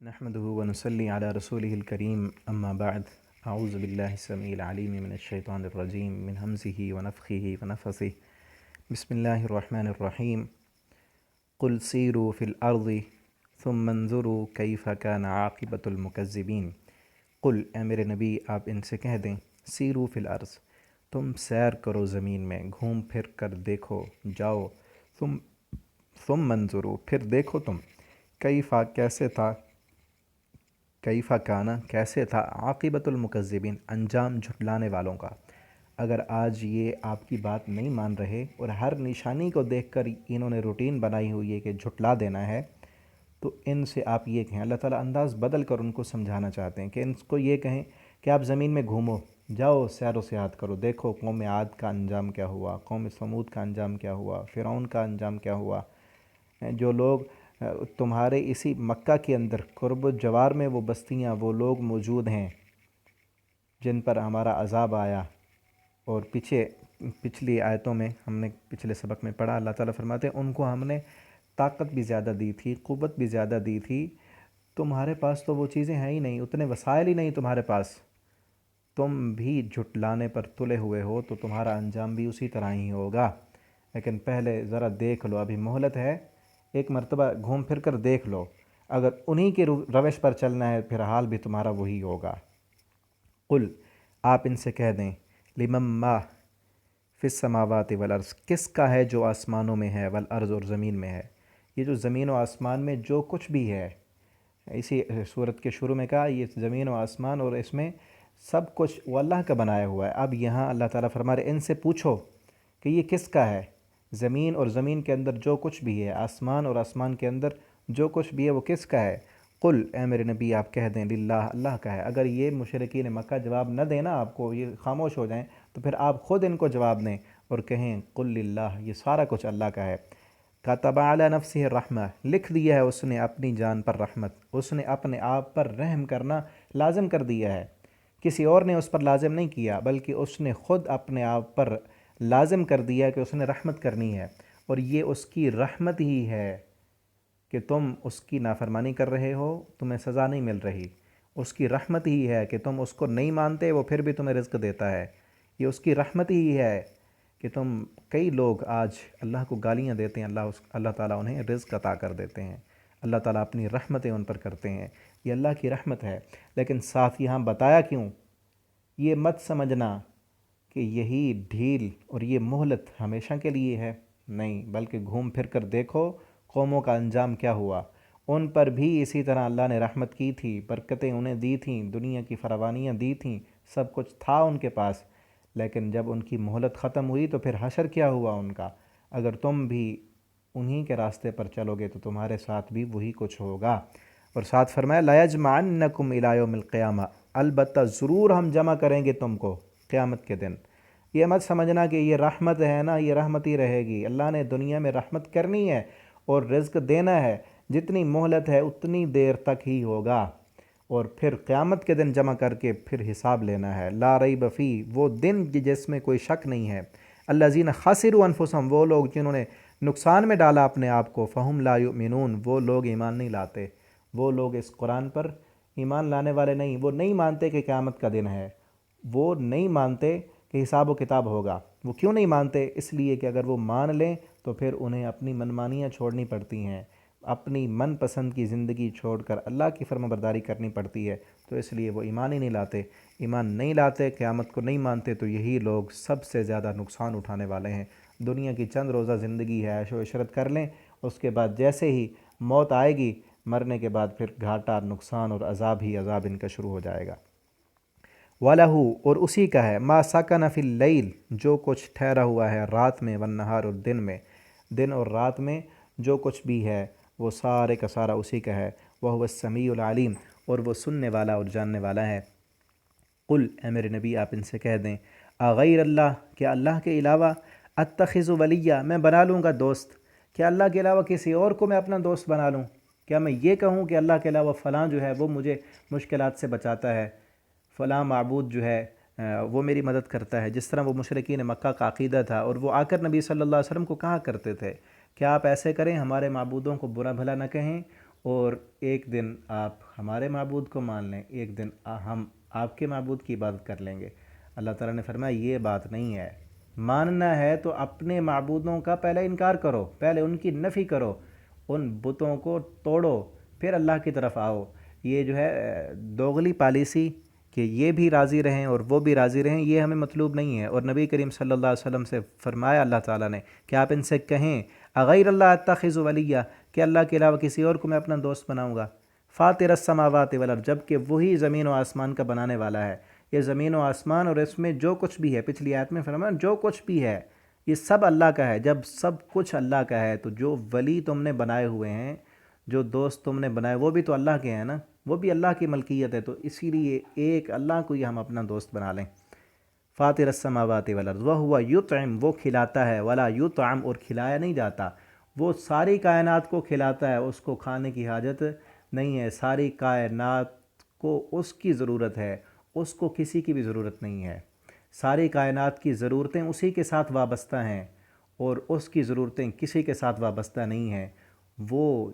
نحمده ونصلي على رسوله الكريم أما بعد أعوذ بالله السميع العليم من الشيطان الرجيم من همزه ونفخه ونفثه بسم الله الرحمن الرحيم قل سيروا في الأرض ثم انظروا كيف كان عاقبة المكذبين قل اے میرے نبی آپ ان سے کہہ دیں سیرو فی الارض، تم سیر کرو زمین میں، گھوم پھر کر دیکھو، جاؤ، ثم منظرو، پھر دیکھو تم، کیفا کیسے تھا، کیفا کانا کیسے تھا، عاقبۃ المکذبین انجام جھٹلانے والوں کا۔ اگر آج یہ آپ کی بات نہیں مان رہے اور ہر نشانی کو دیکھ کر انہوں نے روٹین بنائی ہوئی ہے کہ جھٹلا دینا ہے، تو ان سے آپ یہ کہیں، اللہ تعالیٰ انداز بدل کر ان کو سمجھانا چاہتے ہیں کہ ان کو یہ کہیں کہ آپ زمین میں گھومو، جاؤ سیر و سیاحت کرو، دیکھو قوم عاد کا انجام کیا ہوا، قوم ثمود کا انجام کیا ہوا، فرعون کا انجام کیا ہوا۔ جو لوگ تمہارے اسی مکہ کے اندر قرب و جوار میں وہ بستیاں، وہ لوگ موجود ہیں جن پر ہمارا عذاب آیا، اور پچھلی آیتوں میں ہم نے پچھلے سبق میں پڑھا، اللہ تعالیٰ فرماتے ہیں ان کو ہم نے طاقت بھی زیادہ دی تھی، قوت بھی زیادہ دی تھی، تمہارے پاس تو وہ چیزیں ہیں ہی نہیں، اتنے وسائل ہی نہیں تمہارے پاس، تم بھی جھٹلانے پر تلے ہوئے ہو تو تمہارا انجام بھی اسی طرح ہی ہوگا۔ لیکن پہلے ذرا دیکھ لو، ابھی مہلت ہے، ایک مرتبہ گھوم پھر کر دیکھ لو، اگر انہی کے روش پر چلنا ہے پھر حال بھی تمہارا وہی ہوگا۔ قل آپ ان سے کہہ دیں لمن ما فی السماوات والارض، کس کا ہے جو آسمانوں میں ہے، والارض اور زمین میں ہے۔ یہ جو زمین و آسمان میں جو کچھ بھی ہے، اسی صورت کے شروع میں کہا یہ زمین و آسمان اور اس میں سب کچھ وہ اللہ کا بنایا ہوا ہے۔ اب یہاں اللہ تعالیٰ فرما رہے ان سے پوچھو کہ یہ کس کا ہے، زمین اور زمین کے اندر جو کچھ بھی ہے، آسمان اور آسمان کے اندر جو کچھ بھی ہے وہ کس کا ہے۔ قل اے میرے نبی آپ کہہ دیں للہ، اللہ کا ہے۔ اگر یہ مشرکین مکہ جواب نہ دینا آپ کو، یہ خاموش ہو جائیں، تو پھر آپ خود ان کو جواب دیں اور کہیں قل للہ، یہ سارا کچھ اللہ کا ہے۔ کتب علی نفسہ الرحمہ، لکھ دیا ہے اس نے اپنی جان پر رحمت، اس نے اپنے آپ پر رحم کرنا لازم کر دیا ہے، کسی اور نے اس پر لازم نہیں کیا، بلکہ اس نے خود اپنے آپ پر لازم کر دیا کہ اس نے رحمت کرنی ہے، اور یہ اس کی رحمت ہی ہے کہ تم اس کی نافرمانی کر رہے ہو، تمہیں سزا نہیں مل رہی، اس کی رحمت ہی ہے کہ تم اس کو نہیں مانتے، وہ پھر بھی تمہیں رزق دیتا ہے، یہ اس کی رحمت ہی ہے کہ تم، کئی لوگ آج اللہ کو گالیاں دیتے ہیں، اللہ تعالیٰ انہیں رزق عطا کر دیتے ہیں، اللہ تعالیٰ اپنی رحمتیں ان پر کرتے ہیں، یہ اللہ کی رحمت ہے۔ لیکن ساتھ یہاں بتایا کیوں، یہ مت سمجھنا کہ یہی ڈھیل اور یہ مہلت ہمیشہ کے لیے ہے، نہیں، بلکہ گھوم پھر کر دیکھو قوموں کا انجام کیا ہوا۔ ان پر بھی اسی طرح اللہ نے رحمت کی تھی، برکتیں انہیں دی تھیں، دنیا کی فراوانیاں دی تھیں، سب کچھ تھا ان کے پاس، لیکن جب ان کی مہلت ختم ہوئی تو پھر حشر کیا ہوا ان کا۔ اگر تم بھی انہی کے راستے پر چلو گے تو تمہارے ساتھ بھی وہی کچھ ہوگا۔ اور ساتھ فرمایا لَيَجْمَعَنَّكُمْ إِلَىٰ يَوْمِ الْقِيَامَةِ، البتہ ضرور ہم جمع کریں گے تم کو قیامت کے دن۔ یہ مت سمجھنا کہ یہ رحمت ہے نا، یہ رحمت ہی رہے گی، اللہ نے دنیا میں رحمت کرنی ہے اور رزق دینا ہے، جتنی مہلت ہے اتنی دیر تک ہی ہوگا، اور پھر قیامت کے دن جمع کر کے پھر حساب لینا ہے۔ لا ریب فی، وہ دن جس میں کوئی شک نہیں ہے۔ الذین خسروا انفسہم، وہ لوگ جنہوں نے نقصان میں ڈالا اپنے آپ کو، فہم لا یؤمنون، وہ لوگ ایمان نہیں لاتے، وہ لوگ اس قرآن پر ایمان لانے والے نہیں، وہ نہیں مانتے کہ قیامت کا دن ہے، وہ نہیں مانتے کہ حساب و کتاب ہوگا۔ وہ کیوں نہیں مانتے؟ اس لیے کہ اگر وہ مان لیں تو پھر انہیں اپنی منمانیاں چھوڑنی پڑتی ہیں، اپنی من پسند کی زندگی چھوڑ کر اللہ کی فرما برداری کرنی پڑتی ہے، تو اس لیے وہ ایمان ہی نہیں لاتے۔ ایمان نہیں لاتے، قیامت کو نہیں مانتے، تو یہی لوگ سب سے زیادہ نقصان اٹھانے والے ہیں۔ دنیا کی چند روزہ زندگی ہے، عیش و عشرت کر لیں، اس کے بعد جیسے ہی موت آئے گی، مرنے کے بعد پھر گھاٹا، نقصان اور عذاب ہی عذاب ان کا شروع ہو جائے گا۔ وَلَهُ، اور اسی کا ہے، ما سَكَنَ فِي اللَّيْلِ، جو کچھ ٹھہرا ہوا ہے رات میں، والنہار، اور دن میں، دن اور رات میں جو کچھ بھی ہے وہ سارے کا سارا اسی کا ہے۔ وَهُوَ السَّمِيعُ الْعَلِيمُ، اور وہ سننے والا اور جاننے والا ہے۔ قل اے میرے نبی آپ ان سے کہہ دیں اغیر اللہ، کیا اللہ کے علاوہ، اتخذ ولیہ، میں بنا لوں گا دوست، کیا اللہ کے علاوہ کسی اور کو میں اپنا دوست بنا لوں؟ کیا میں یہ کہوں کہ اللہ کے علاوہ فلاں جو ہے وہ مجھے مشکلات سے بچاتا ہے، فلاں معبود جو ہے وہ میری مدد کرتا ہے، جس طرح وہ مشرکین مکہ کا عقیدہ تھا، اور وہ آ کر نبی صلی اللہ علیہ وسلم کو کہا کرتے تھے کہ آپ ایسے کریں، ہمارے معبودوں کو برا بھلا نہ کہیں، اور ایک دن آپ ہمارے معبود کو مان لیں، ایک دن ہم آپ کے معبود کی عبادت کر لیں گے۔ اللہ تعالیٰ نے فرمایا یہ بات نہیں ہے، ماننا ہے تو اپنے معبودوں کا پہلے انکار کرو، پہلے ان کی نفی کرو، ان بتوں کو توڑو، پھر اللہ کی طرف آؤ۔ یہ جو ہے دوغلی پالیسی کہ یہ بھی راضی رہیں اور وہ بھی راضی رہیں، یہ ہمیں مطلوب نہیں ہے۔ اور نبی کریم صلی اللہ علیہ وسلم سے فرمایا اللہ تعالیٰ نے کہ آپ ان سے کہیں اغیر اللہ اتخذ ولیہ، کہ اللہ کے علاوہ کسی اور کو میں اپنا دوست بناؤں گا۔ فاطر السماوات والارض، جب کہ وہی زمین و آسمان کا بنانے والا ہے۔ یہ زمین و آسمان اور اس میں جو کچھ بھی ہے، پچھلی آیت میں فرمایا جو کچھ بھی ہے یہ سب اللہ کا ہے۔ جب سب کچھ اللہ کا ہے تو جو ولی تم نے بنائے ہوئے ہیں، جو دوست تم نے بنائے، وہ بھی تو اللہ کے ہیں نا، وہ بھی اللہ کی ملکیت ہے۔ تو اسی لیے ایک اللہ کو ہی ہم اپنا دوست بنا لیں۔ فاطر السماوات والارض وہو یطعم، وہ کھلاتا ہے، ولا یطعم، اور کھلایا نہیں جاتا۔ وہ ساری کائنات کو کھلاتا ہے، اس کو کھانے کی حاجت نہیں ہے۔ ساری کائنات کو اس کی ضرورت ہے، اس کو کسی کی بھی ضرورت نہیں ہے۔ ساری کائنات کی ضرورتیں اسی کے ساتھ وابستہ ہیں اور اس کی ضرورتیں کسی کے ساتھ وابستہ نہیں ہیں۔ وہ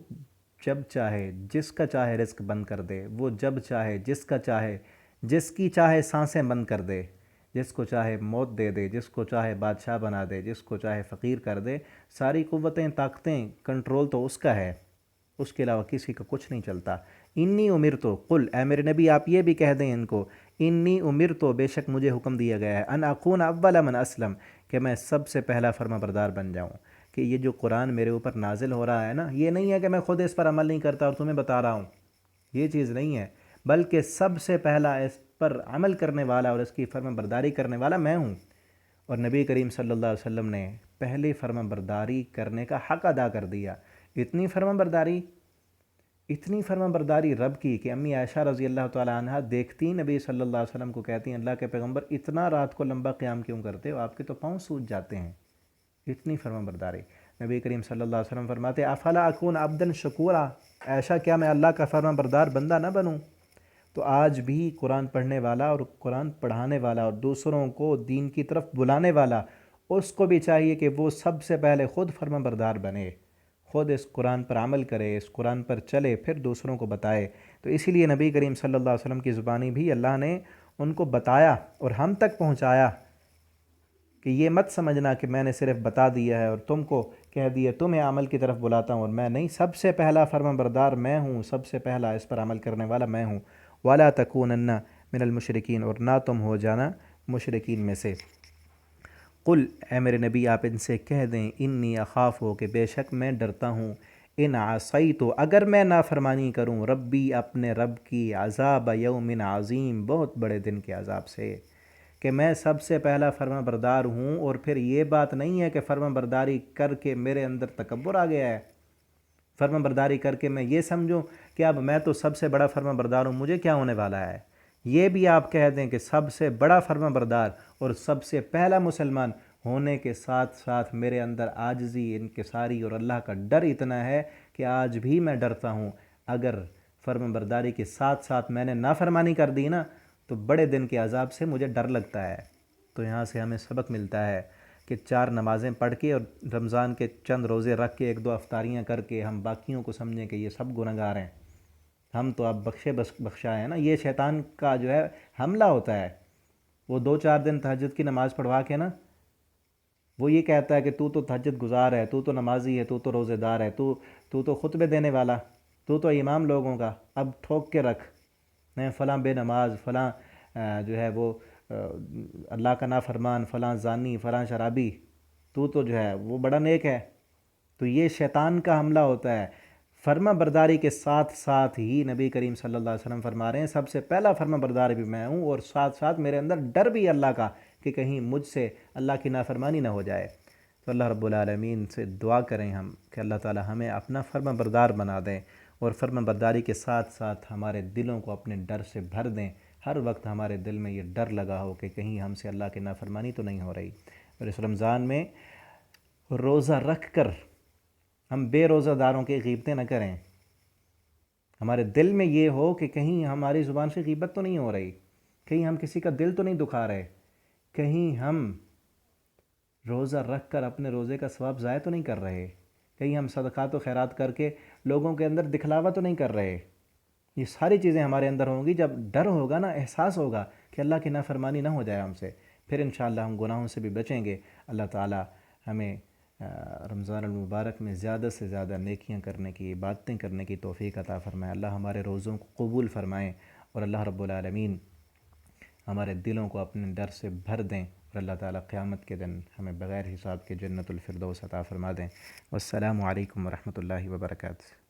جب چاہے جس کا چاہے رزق بند کر دے، وہ جب چاہے جس کا چاہے، جس کی چاہے سانسیں بند کر دے، جس کو چاہے موت دے دے، جس کو چاہے بادشاہ بنا دے، جس کو چاہے فقیر کر دے۔ ساری قوتیں، طاقتیں، کنٹرول تو اس کا ہے، اس کے علاوہ کسی کا کچھ نہیں چلتا۔ انی امرتو، قل، اے میرے نبی آپ یہ بھی کہہ دیں ان کو، انی امرتو، بے شک مجھے حکم دیا گیا ہے، ان اکون اول من اسلم، کہ میں سب سے پہلا فرما بردار بن جاؤں۔ کہ یہ جو قرآن میرے اوپر نازل ہو رہا ہے نا، یہ نہیں ہے کہ میں خود اس پر عمل نہیں کرتا اور تمہیں بتا رہا ہوں، یہ چیز نہیں ہے، بلکہ سب سے پہلا اس پر عمل کرنے والا اور اس کی فرما برداری کرنے والا میں ہوں۔ اور نبی کریم صلی اللہ علیہ وسلم نے پہلے فرما برداری کرنے کا حق ادا کر دیا۔ اتنی فرما برداری رب کی کہ امی عائشہ رضی اللہ تعالیٰ عنہ دیکھتی نبی صلی اللہ علیہ وسلم کو، کہتی ہیں اللہ کے پیغمبر اتنا رات کو لمبا قیام کیوں کرتے ہو، آپ کے تو پاؤں سوج جاتے ہیں۔ اتنی فرما برداری۔ نبی کریم صلی اللہ علیہ وسلم فرماتے افلا اکون عبدا شکورا، عائشہ کیا میں اللہ کا فرما بردار بندہ نہ بنوں؟ تو آج بھی قرآن پڑھنے والا اور قرآن پڑھانے والا اور دوسروں کو دین کی طرف بلانے والا، اس کو بھی چاہیے کہ وہ سب سے پہلے خود فرما بردار بنے، خود اس قرآن پر عمل کرے، اس قرآن پر چلے، پھر دوسروں کو بتائے۔ تو اسی لیے نبی کریم صلی اللہ علیہ وسلم کی زبانی بھی اللہ نے ان کو بتایا اور ہم تک پہنچایا کہ یہ مت سمجھنا کہ میں نے صرف بتا دیا ہے اور تم کو کہہ دیا تمہیں عمل کی طرف بلاتا ہوں اور میں نہیں، سب سے پہلا فرما بردار میں ہوں، سب سے پہلا اس پر عمل کرنے والا میں ہوں۔ وَلَا تَكُونَنَّ مِنَ الْمُشْرِكِينَ، اور نہ تم ہو جانا مشرکین میں سے۔ قل، اے میرے نبی آپ ان سے کہہ دیں، انی اخاف، ہو کہ بے شک میں ڈرتا ہوں، ان عصیت، اگر میں نافرمانی کروں، ربی، اپنے رب کی، عذاب یوم عظیم، بہت بڑے دن کے عذاب سے۔ کہ میں سب سے پہلا فرما بردار ہوں اور پھر یہ بات نہیں ہے کہ فرما برداری کر کے میرے اندر تکبر آ گیا ہے، فرما برداری کر کے میں یہ سمجھوں کہ اب میں تو سب سے بڑا فرما بردار ہوں، مجھے کیا ہونے والا ہے۔ یہ بھی آپ کہہ دیں کہ سب سے بڑا فرما بردار اور سب سے پہلا مسلمان ہونے کے ساتھ ساتھ میرے اندر عاجزی، انکساری اور اللہ کا ڈر اتنا ہے کہ آج بھی میں ڈرتا ہوں، اگر فرما برداری کے ساتھ ساتھ میں نے نافرمانی کر دی نا تو بڑے دن کے عذاب سے مجھے ڈر لگتا ہے۔ تو یہاں سے ہمیں سبق ملتا ہے کہ 4 نمازیں پڑھ کے اور رمضان کے چند روزے رکھ کے 1-2 افطاریاں کر کے ہم باقیوں کو سمجھیں کہ یہ سب گنہگار ہیں، ہم تو اب بخشا ہے نا۔ یہ شیطان کا جو ہے حملہ ہوتا ہے، وہ 2-4 دن تہجد کی نماز پڑھوا کے نا وہ یہ کہتا ہے کہ تو تہجد گزار ہے، تو نمازی ہے، تو روزے دار ہے، تو خطبے دینے والا، تو امام لوگوں کا، اب ٹھوک کے رکھ، نہیں فلاں بے نماز، فلاں جو ہے وہ اللہ کا نافرمان، فلاں زانی، فلاں شرابی، تو جو ہے وہ بڑا نیک ہے۔ تو یہ شیطان کا حملہ ہوتا ہے۔ فرما برداری کے ساتھ ساتھ ہی نبی کریم صلی اللہ علیہ وسلم فرما رہے ہیں سب سے پہلا فرما بردار بھی میں ہوں، اور ساتھ ساتھ میرے اندر ڈر بھی اللہ کا کہ کہیں مجھ سے اللہ کی نافرمانی نہ ہو جائے۔ تو اللہ رب العالمین سے دعا کریں ہم کہ اللہ تعالی ہمیں اپنا فرما بردار بنا دیں، اور فرما برداری کے ساتھ ساتھ ہمارے دلوں کو اپنے ڈر سے بھر دیں، ہر وقت ہمارے دل میں یہ ڈر لگا ہو کہ کہیں ہم سے اللہ کی نافرمانی تو نہیں ہو رہی۔ اور اس رمضان میں روزہ رکھ کر ہم بے روزہ داروں کی غیبتیں نہ کریں، ہمارے دل میں یہ ہو کہ کہیں ہماری زبان سے غیبت تو نہیں ہو رہی، کہیں ہم کسی کا دل تو نہیں دکھا رہے، کہیں ہم روزہ رکھ کر اپنے روزے کا ثواب ضائع تو نہیں کر رہے، کہیں ہم صدقات و خیرات کر کے لوگوں کے اندر دکھلاوا تو نہیں کر رہے؟ یہ ساری چیزیں ہمارے اندر ہوں گی جب ڈر ہوگا نا، احساس ہوگا کہ اللہ کی نافرمانی نہ ہو جائے ہم سے، پھر انشاءاللہ ہم گناہوں سے بھی بچیں گے۔ اللہ تعالی ہمیں رمضان المبارک میں زیادہ سے زیادہ نیکیاں کرنے کی، عبادتیں کرنے کی توفیق عطا فرمائے۔ اللہ ہمارے روزوں کو قبول فرمائیں، اور اللہ رب العالمین ہمارے دلوں کو اپنے ڈر سے بھر دیں، اور اللہ تعالیٰ قیامت کے دن ہمیں بغیر حساب کے جنت الفردوس عطا فرما دیں۔ والسلام علیکم ورحمۃ اللہ وبرکاتہ۔